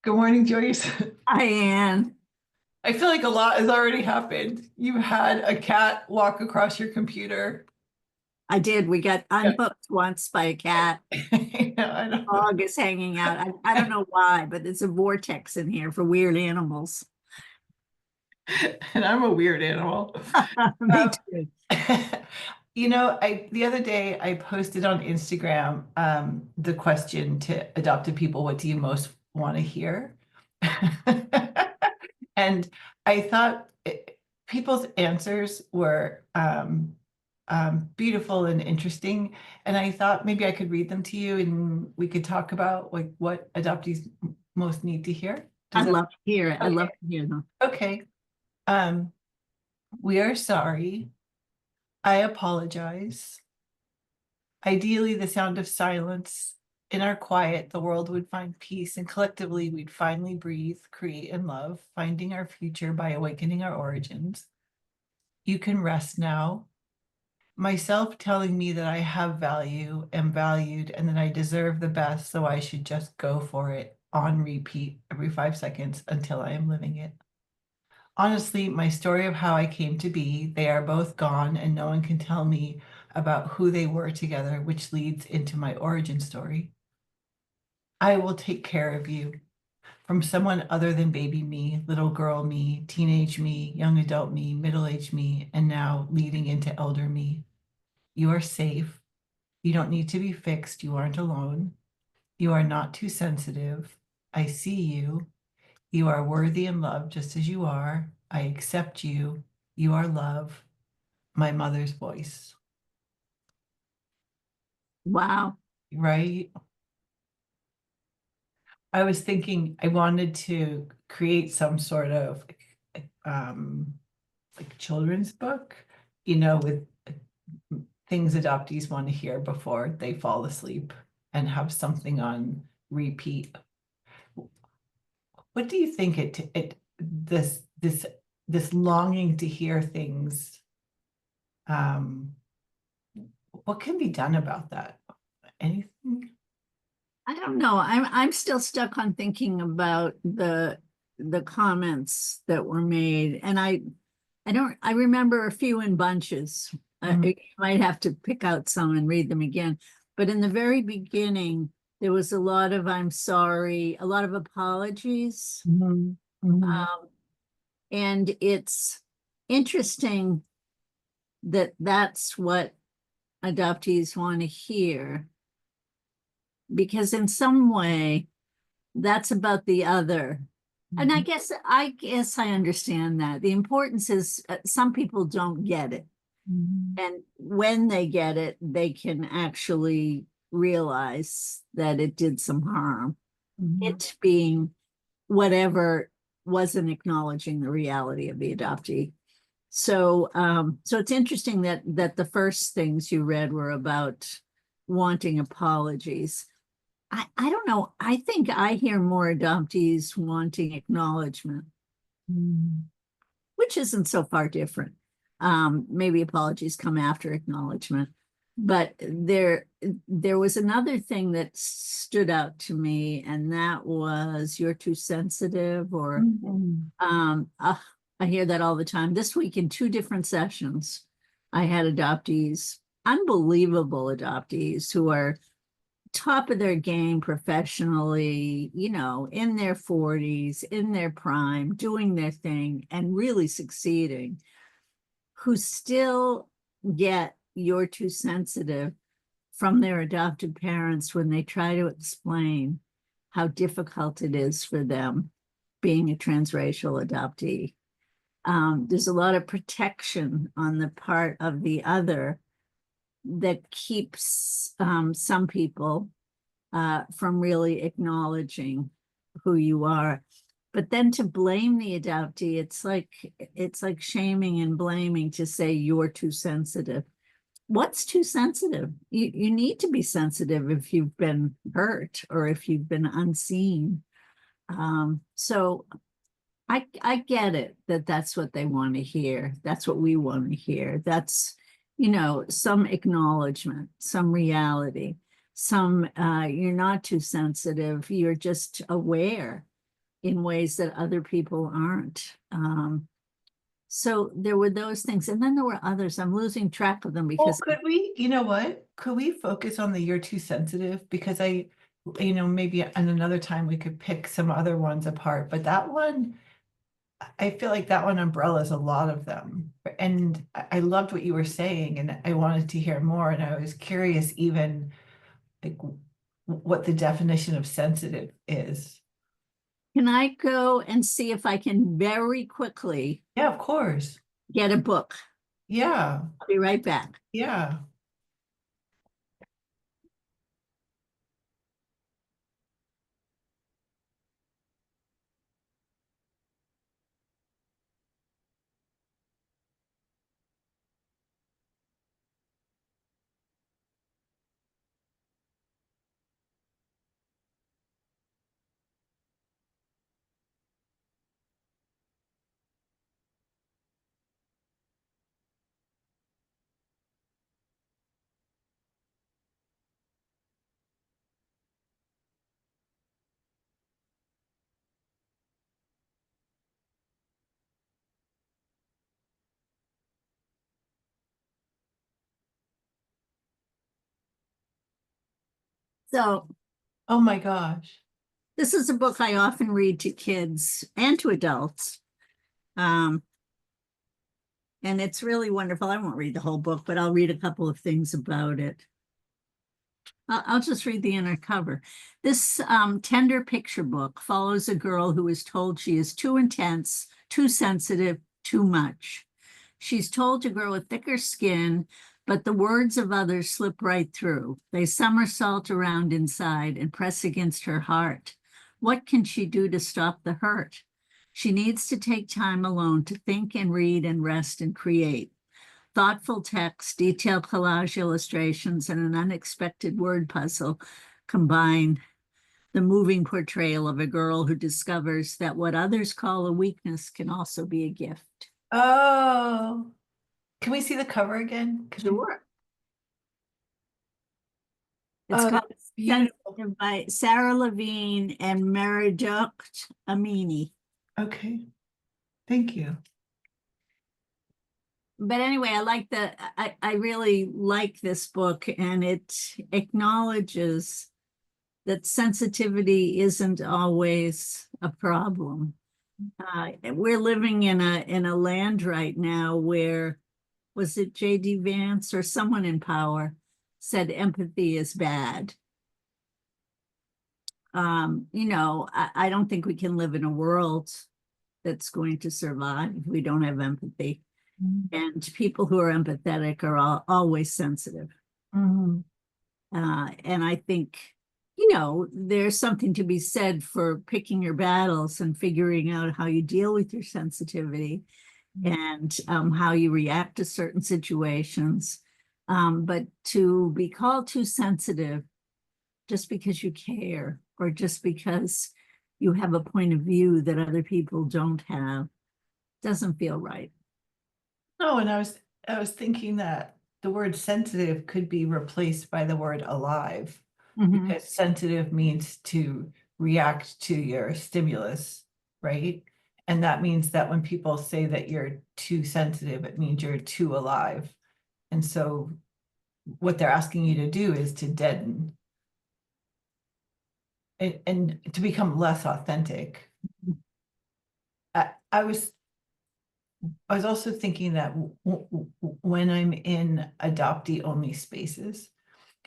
Good morning, Joyce. I am. I feel like a lot has already happened. You had a cat walk across your computer. I did. We got Yeah. unhooked once by a cat. I know. Dog is hanging out. I don't know why, but there's a vortex in here for weird animals. And I'm a weird animal. Me Um, too. the other day I posted on Instagram the question to adopted people, what do you most want to hear? And I thought people's answers were beautiful and interesting. And I thought maybe I could read them to you and we could talk about like what adoptees most need to hear. Does I'd that? love to hear it. I'd love Okay. to hear them. Okay. Um, we are sorry. I apologize. Ideally, the sound of silence. In our quiet, the world would find peace, and collectively, we'd finally breathe, create, and love, finding our future by awakening our origins. You can rest now. Myself telling me that I have value, am valued, and that I deserve the best, so I should just go for it on repeat every 5 seconds until I am living it. Honestly, my story of how I came to be, they are both gone, and no one can tell me about who they were together, which leads into my origin story. I will take care of you from someone other than baby me, little girl me, teenage me, young adult me, middle-aged me, and now leading into elder me. You are safe. You don't need to be fixed. You aren't alone. You are not too sensitive. I see you. You are worthy and loved just as you are. I accept you. You are love. My mother's voice. Wow. Right? I was thinking I wanted to create some sort of um, like children's book, with things adoptees want to hear before they fall asleep and have something on repeat. What do you think this longing to hear things, um, what can be done about that? Anything? I don't know. I'm still stuck on thinking about the comments that were made, and I remember a few in bunches. Mhm. I might have to pick out some and read them again. But in the very beginning, there was a lot of I'm sorry, a lot of apologies. Mhm. Mhm. Um, and it's interesting that that's what adoptees want to hear, because in some way that's about the other. And I Mhm. guess I understand that. The importance is some people don't get it. Mhm. And when they get it, they can actually realize that it did some harm. Mhm. It being whatever wasn't acknowledging the reality of the adoptee. So it's interesting that the first things you read were about wanting apologies. I don't know. I think I hear more adoptees wanting acknowledgement, Mhm. which isn't so far different. Maybe apologies come after acknowledgement, but there was another thing that stood out to me, and that was you're too sensitive, or Mhm. I hear that all the time. This week in two different sessions, I had adoptees, unbelievable adoptees who are top of their game professionally, in their 40s, in their prime, doing their thing and really succeeding, who still get you're too sensitive from their adopted parents when they try to explain how difficult it is for them being a transracial adoptee. There's a lot of protection on the part of the other that keeps some people from really acknowledging who you are. But then to blame the adoptee, it's like shaming and blaming to say you're too sensitive. What's too sensitive? You need to be sensitive if you've been hurt or if you've been unseen. So I get it that that's what they want to hear. That's what we want to hear. That's, some acknowledgement, some reality, some you're not too sensitive. You're just aware. in ways that other people aren't. So there were those things. And then there were others. I'm losing track of them Well, because could we, you know what? Could we focus on the you're too sensitive? Because maybe in another time we could pick some other ones apart, but that one, I feel like that one umbrellas a lot of them. And I loved what you were saying, and I wanted to hear more. And I was curious, even like what the definition of sensitive is. can I go and see if I can very quickly Yeah, of course. get a book? Yeah, I'll be right back. yeah. So Oh my gosh. this is a book I often read to kids and to adults. Um, and it's really wonderful. I won't read the whole book, but I'll read a couple of things about it. I'll just read the inner cover. This tender picture book follows a girl who is told she is too intense, too sensitive, too much. She's told to grow a thicker skin, but the words of others slip right through. They somersault around inside and press against her heart. What can she do to stop the hurt? She needs to take time alone to think and read and rest and create. Thoughtful text, detailed collage illustrations, and an unexpected word puzzle combine the moving portrayal of a girl who discovers that what others call a weakness can also be a gift. Oh, can we see the cover again? Sure. It's Oh, called that's beautiful. Sensitive by Sarah Levine and Meredith Amini. Okay, thank you. But anyway, I really like this book, and it acknowledges that sensitivity isn't always a problem. We're living in a land right now where, was it J.D. Vance or someone in power said empathy is bad. I don't think we can live in a world that's going to survive if we don't have empathy. And people who are empathetic are always sensitive. Mhm. And I think, there's something to be said for picking your battles and figuring out how you deal with your sensitivity and how you react to certain situations. But to be called too sensitive just because you care or just because you have a point of view that other people don't have doesn't feel right. No, and I was thinking that the word sensitive could be replaced by the word alive, Mhm. because sensitive means to react to your stimulus, right? And that means that when people say that you're too sensitive, it means you're too alive. And so what they're asking you to do is to deaden and to become less authentic. I was also thinking that when I'm in adoptee only spaces,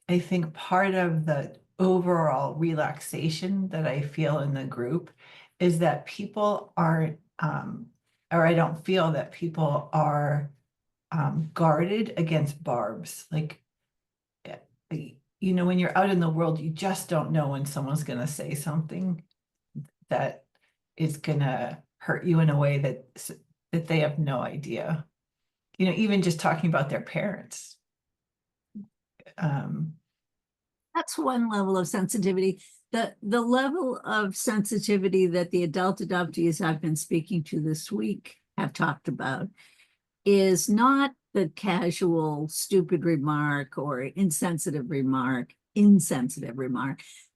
I think part of the overall relaxation that I feel in the group is that people aren't, or I don't feel that people are guarded against barbs. Like, eh, when you're out in the world, you just don't know when someone's going to say something that is going to hurt you in a way that they have no idea. Even just talking about their parents. Um, That's one level of sensitivity. The level of sensitivity that the adult adoptees I've been speaking to this week have talked about is not the casual, stupid remark or insensitive remark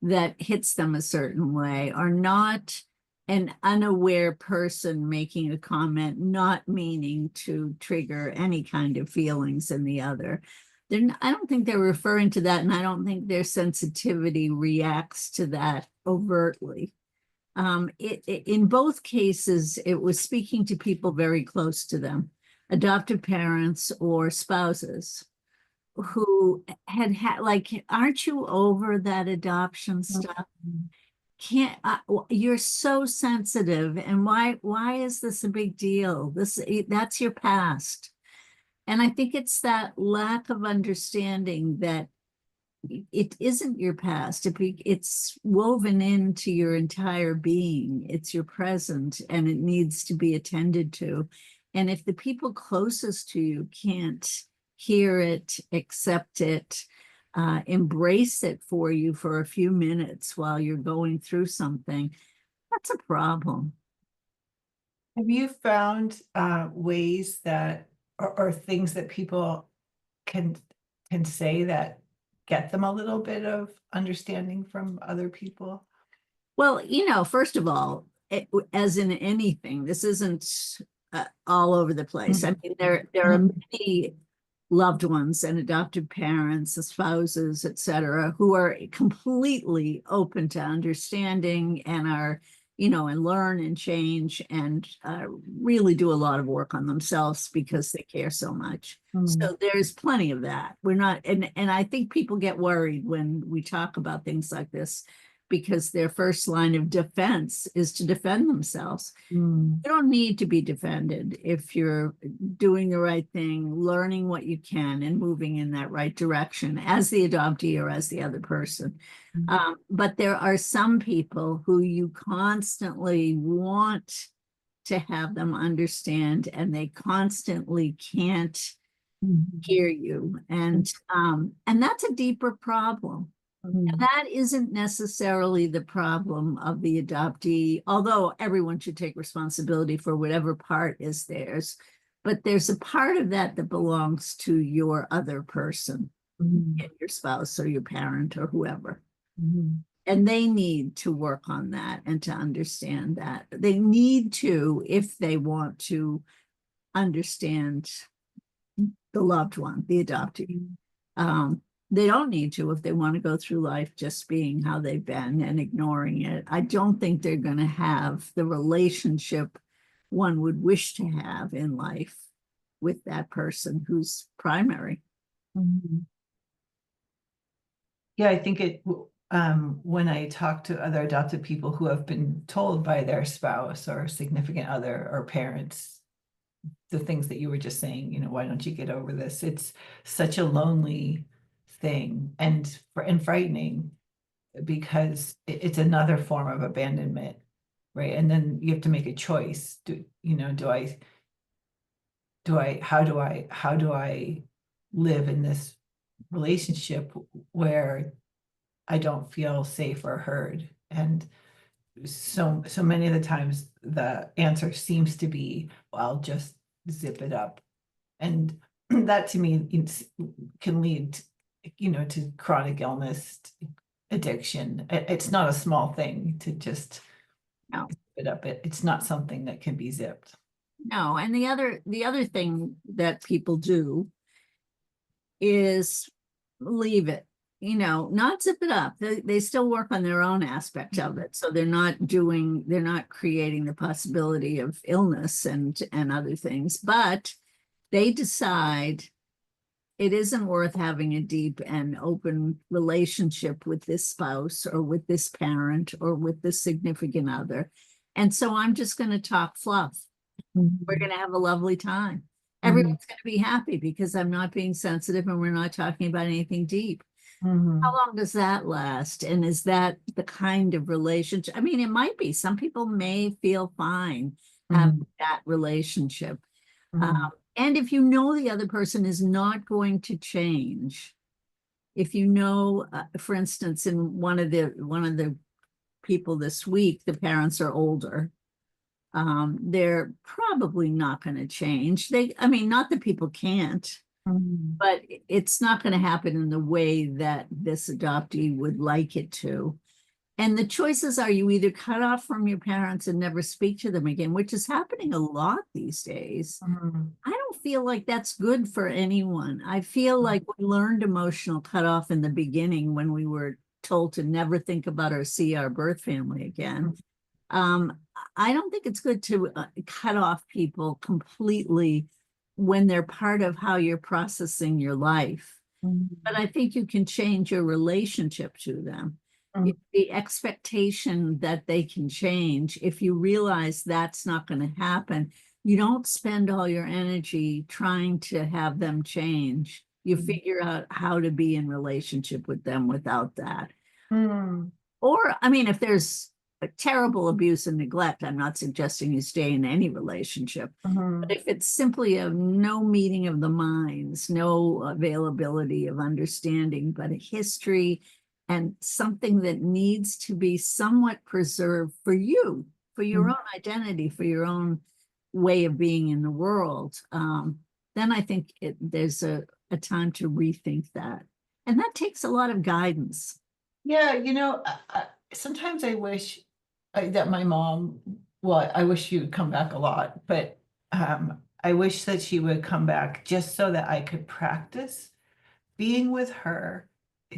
that hits them a certain way, or not an unaware person making a comment, not meaning to trigger any kind of feelings in the other. I don't think they're referring to that, and I don't think their sensitivity reacts to that overtly. In both cases, it was speaking to people very close to them, adoptive parents or spouses who had like, aren't you over that adoption stuff? Can't you're so sensitive, and why is this a big deal? That's your past. And I think it's that lack of understanding that it isn't your past. It's woven into your entire being. It's your present, and it needs to be attended to. And if the people closest to you can't hear it, accept it, embrace it for you for a few minutes while you're going through something, that's a problem. Have you found ways that, or things that people can can say that get them a little bit of understanding from other people? Well, first of all, as in anything, this isn't all over the place. I mean, there are Mhm. many loved ones and adoptive parents, spouses, etc., who are completely open to understanding and are, and learn and change and really do a lot of work on themselves because they care so much. Mm, So there's plenty of that. We're not, and I think people get worried when we talk about things like this because their first line of defense is to defend themselves. mm, You don't need to be defended if you're doing the right thing, learning what you can, and moving in that right direction as the adoptee or as the other person. mm, But there are some people who you constantly want to have them understand, and they constantly can't mm, hear you, and that's a deeper problem. And mm, that isn't necessarily the problem of the adoptee, although everyone should take responsibility for whatever part is theirs. But there's a part of that that belongs to your other person, mm, your spouse or your parent or whoever. mm, And they need to work on that and to understand that. They need to, if they want to understand the loved one, the adoptee. mm. They don't need to if they want to go through life just being how they've been and ignoring it. I don't think they're going to have the relationship one would wish to have in life with that person who's primary. Mhm. Yeah, I think when I talk to other adopted people who have been told by their spouse or significant other or parents, the things that you were just saying, why don't you get over this? It's such a lonely thing and frightening because it's another form of abandonment, right? And then you have to make a choice. How do I live in this relationship where I don't feel safe or heard? And so many of the times the answer seems to be, well, just zip it up. And that to me can lead, to chronic illness, addiction. It's not a small thing to just No, zip it up. It's not something that can be zipped. no. And the other thing that people do is leave it, not zip it up. They still work on their own aspect of it. So they're not creating the possibility of illness and other things, but they decide it isn't worth having a deep and open relationship with this spouse or with this parent or with this significant other. And so I'm just going to talk fluff. We're Mhm, going to have a lovely time. mhm, Everyone's going to be happy because I'm not being sensitive and we're not talking about anything deep. How mhm, long does that last? And is that the kind of relationship? I mean, it might be. Some people may feel fine having mhm, that relationship. Um, mhm, and if you know the other person is not going to change, if you know, for instance, in one of the people this week, the parents are older, they're probably not going to change. I mean, not that people can't, mhm, but it's not going to happen in the way that this adoptee would like it to. And the choices are you either cut off from your parents and never speak to them again, which is happening a lot these days. Mhm. I don't feel like that's good for anyone. I feel like we learned emotional cutoff in the beginning when we were told to never think about or see our birth family again. Um, I don't think it's good to cut off people completely when they're part of how you're processing your life. But Mhm. I think you can change your relationship to them. Mhm. The expectation that they can change, if you realize that's not going to happen, you don't spend all your energy trying to have them change. You figure out how to be in relationship with them without that. Mhm. Or, I mean, if there's a terrible abuse and neglect, I'm not suggesting you stay in any relationship. But Mhm. if it's simply a no meeting of the minds, no availability of understanding, but a history and something that needs to be somewhat preserved for you, for your Mhm. own identity, for your own way of being in the world, then I think there's a time to rethink that. And that takes a lot of guidance. Yeah, sometimes I wish that my mom, well, I wish she would come back a lot, but I wish that she would come back just so that I could practice being with her,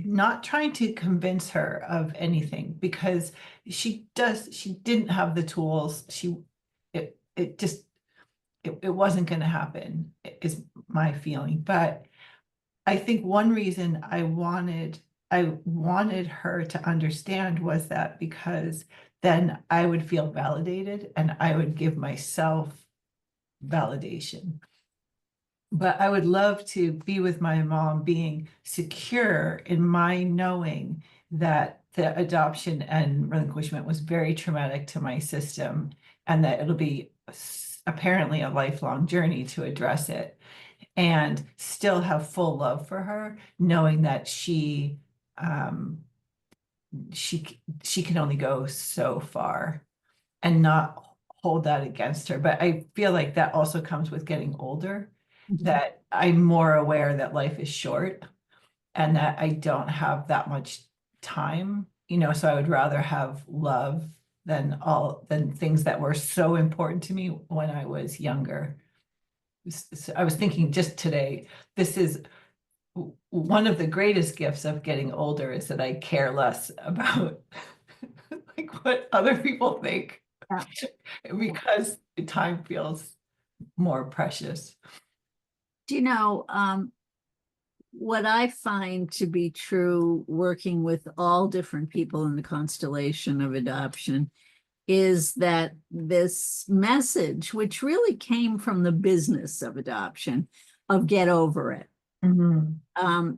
not trying to convince her of anything because she didn't have the tools. It just, it wasn't going to happen, is my feeling. But I think one reason I wanted her to understand was that because then I would feel validated and I would give myself validation. But I would love to be with my mom being secure in my knowing that the adoption and relinquishment was very traumatic to my system and that it'll be apparently a lifelong journey to address it and still have full love for her, knowing that um she can only go so far and not hold that against her. But I feel like that also comes with getting older, Mhm. that I'm more aware that life is short and that I don't have that much time, so I would rather have love than things that were so important to me when I was younger. I was thinking just today, this is one of the greatest gifts of getting older is that I care less about like what other people think Yeah. because time feels more precious. Do you know, what I find to be true working with all different people in the constellation of adoption is that this message, which really came from the business of adoption, of get over it, Mhm.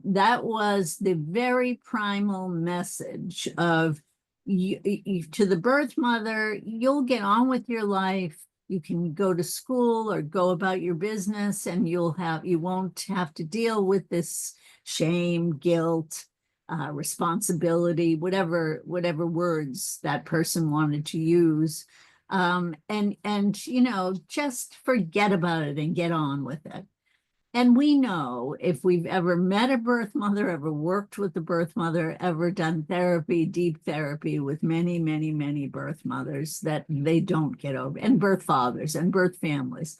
that was the very primal message of to the birth mother, you'll get on with your life. You can go to school or go about your business, and you won't have to deal with this shame, guilt, responsibility, whatever words that person wanted to use. And just forget about it and get on with it. And we know if we've ever met a birth mother, ever worked with a birth mother, ever done therapy, deep therapy with many, many, many birth mothers, that they don't get over, and birth fathers and birth families,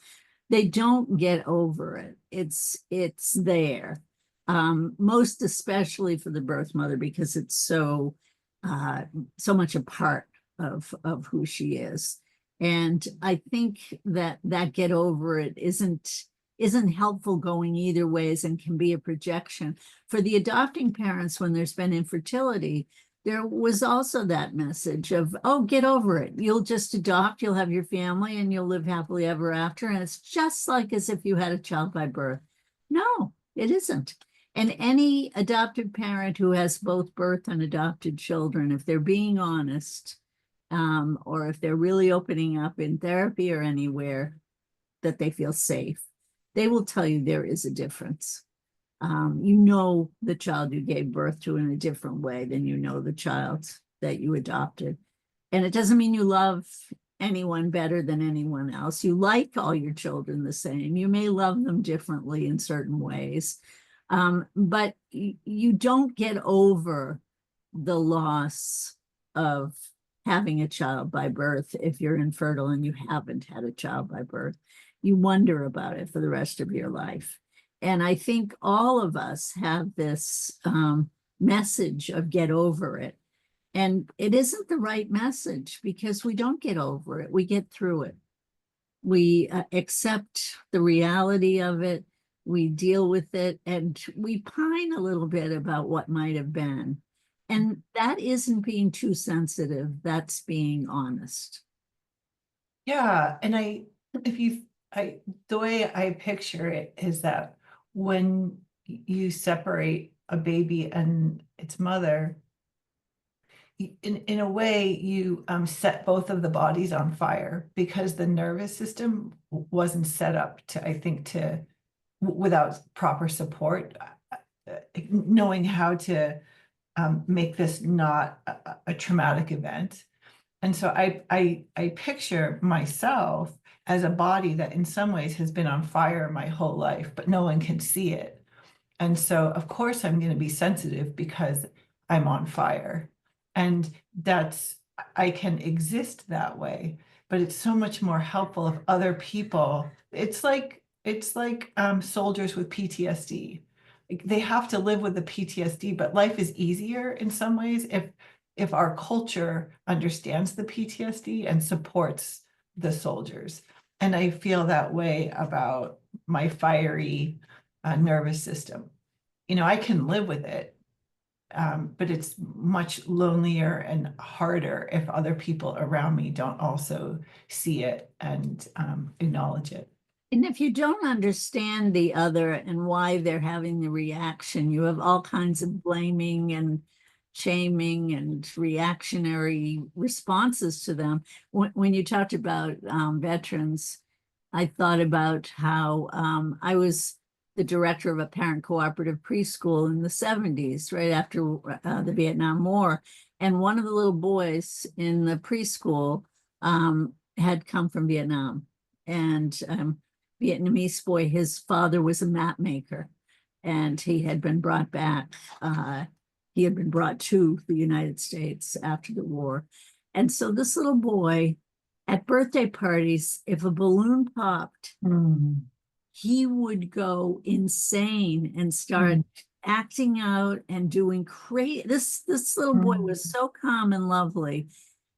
they don't get over it. It's there. Most especially for the birth mother because it's uh, so much a part of who she is. And I think that get over it isn't helpful going either ways and can be a projection. For the adopting parents, when there's been infertility, there was also that message of, oh, get over it. You'll just adopt, you'll have your family, and you'll live happily ever after. And it's just like as if you had a child by birth. No, it isn't. And any adopted parent who has both birth and adopted children, if they're being honest, or if they're really opening up in therapy or anywhere that they feel safe, they will tell you there is a difference. You know the child you gave birth to in a different way than you know the child that you adopted. And it doesn't mean you love anyone better than anyone else. You like all your children the same. You may love them differently in certain ways. But you don't get over the loss of having a child by birth if you're infertile and you haven't had a child by birth. You wonder about it for the rest of your life. And I think all of us have this message of get over it. And it isn't the right message because we don't get over it, we get through it. We accept the reality of it, we deal with it, and we pine a little bit about what might have been. And that isn't being too sensitive, that's being honest. Yeah, and if you, I, the way I picture it is that when you separate a baby and its mother, in a way, you set both of the bodies on fire because the nervous system wasn't set up to, I think, without proper support, knowing how to make this not a traumatic event. And so I picture myself as a body that in some ways has been on fire my whole life, but no one can see it. And so of course I'm going to be sensitive because I'm on fire. And that's, I can exist that way, but it's so much more helpful if other people, it's like soldiers with PTSD. Like, they have to live with the PTSD, but life is easier in some ways if our culture understands the PTSD and supports the soldiers. And I feel that way about my fiery nervous system. I can live with it, but it's much lonelier and harder if other people around me don't also see it and acknowledge it. And if you don't understand the other and why they're having the reaction, you have all kinds of blaming and shaming and reactionary responses to them. When you talked about veterans, I thought about how I was the director of a parent cooperative preschool in the 70s, right after the Vietnam War. And one of the little boys in the preschool had come from Vietnam. And Vietnamese boy, his father was a map maker, and he had been brought back. He had been brought to the United States after the war. And so this little boy, at birthday parties, if a balloon popped, he would go insane and start acting out and doing crazy. This little boy was so calm and lovely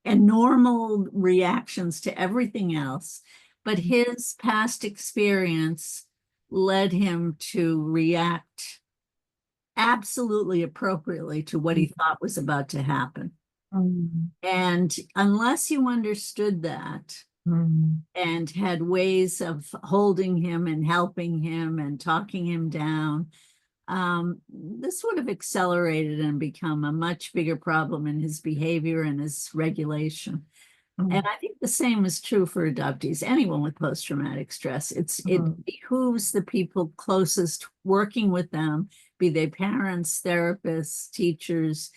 and normal reactions to everything else. But his past experience led him to react absolutely appropriately to what he thought was about to happen. And unless you understood that and had ways of holding him and helping him and talking him down, this would have accelerated and become a much bigger problem in his behavior and his regulation. And I think the same is true for adoptees, anyone with post-traumatic stress. It behooves the people closest working with them, be they parents, therapists, teachers,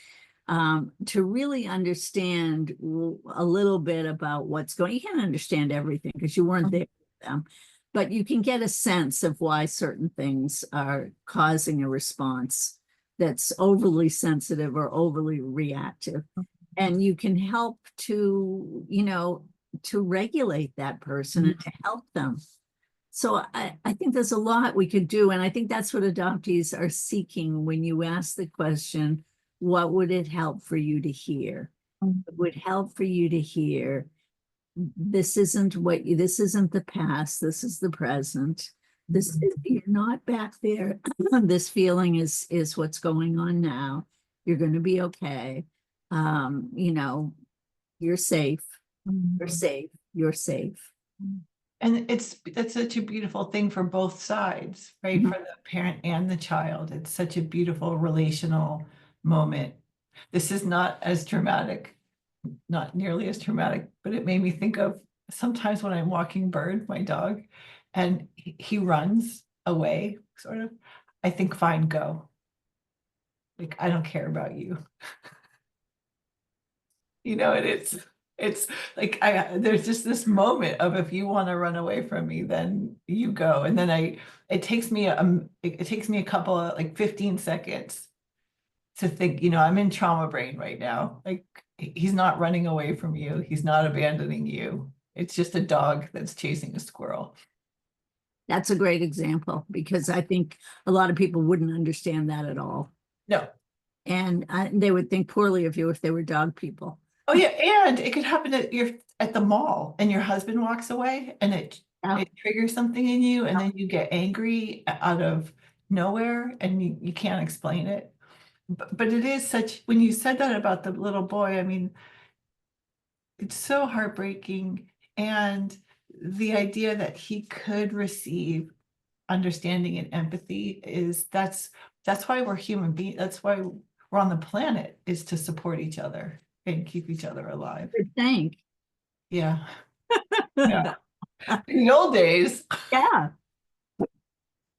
to really understand a little bit about what's going. You can't understand everything because you weren't there with them, but you can get a sense of why certain things are causing a response that's overly sensitive or overly reactive. And you can help to, to regulate that person and to help them. So I think there's a lot we could do. And I think that's what adoptees are seeking when you ask the question, what would it help for you to hear? It would help for you to hear, this isn't the past, this is the present. You're not back there. This feeling is what's going on now. You're going to be okay. You're safe, you're safe, you're safe. And that's such a beautiful thing for both sides, right? For the parent and the child. It's such a beautiful relational moment. This is not as dramatic, not nearly as traumatic, but it made me think of sometimes when I'm walking Bird, my dog, and he runs away, sort of. I think, fine, go. Like, I don't care about you. It's like there's just this moment of, if you want to run away from me, then you go. And then it takes me a couple of, like, 15 seconds to think, I'm in trauma brain right now. Like, He's not running away from you. He's not abandoning you. It's just a dog that's chasing a squirrel. That's a great example because I think a lot of people wouldn't understand that at all. No. And they would think poorly of you if they were dog people. Oh yeah, and it could happen at the mall and your husband walks away and Yeah. it triggers something in you and then you get angry out of nowhere and you can't explain it. But it is such, when you said that about the little boy, I mean, it's so heartbreaking. And the idea that he could receive understanding and empathy that's why we're human beings. That's why we're on the planet, is to support each other and keep each other alive. Good thing. Yeah. Yeah. In the old days. Yeah.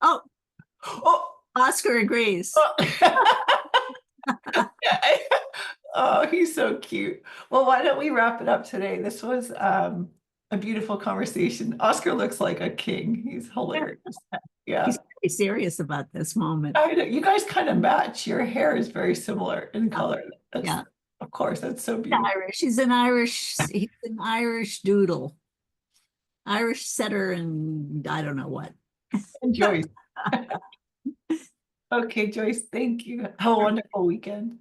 Oh, Oh, Oscar agrees. oh. Oh, he's so cute. Well, why don't we wrap it up today? This was a beautiful conversation. Oscar looks like a king. He's hilarious. Yeah. He's very serious about this moment. I know. You guys kind of match. Your hair is very similar in color. That's, Yeah. of course, that's so beautiful. Irish. He's an Irish doodle. Irish setter and I don't know what. And Joyce. Okay, Joyce, thank you. Have a wonderful weekend.